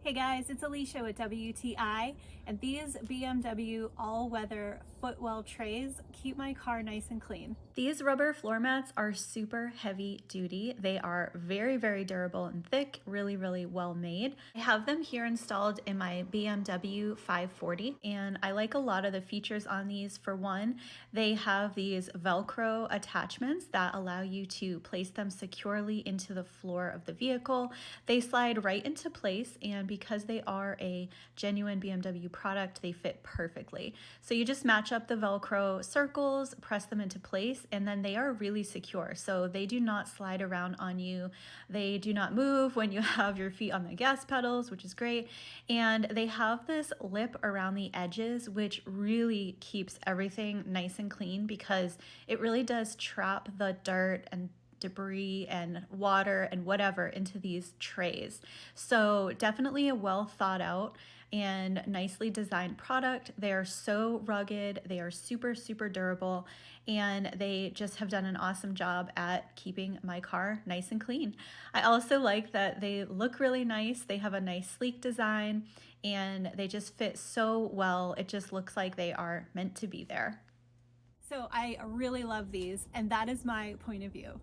Hey guys, it's Alicia with WTI, and these BMW all-weather footwell trays keep my car nice and clean. These rubber floor mats are super heavy duty. They are very, very durable and thick, really, really well made. I have them here installed in my BMW 540, and I like a lot of the features on these. For one, they have these Velcro attachments that allow you to place them securely into the floor of the vehicle. They slide right into place, and because they are a genuine BMW product, they fit perfectly. So you just match up the Velcro circles, press them into place, and then they are really secure. So they do not slide around on you. They do not move when you have your feet on the gas pedals, which is great. And they have this lip around the edges, which really keeps everything nice and clean because it really does trap the dirt and debris and water and whatever into these trays. So definitely a well thought out and nicely designed product. They are so rugged, they are super, super durable, and they just have done an awesome job at keeping my car nice and clean. I also like that they look really nice. They have a nice sleek design and they just fit so well. It just looks like they are meant to be there. So I really love these, and that is my point of view.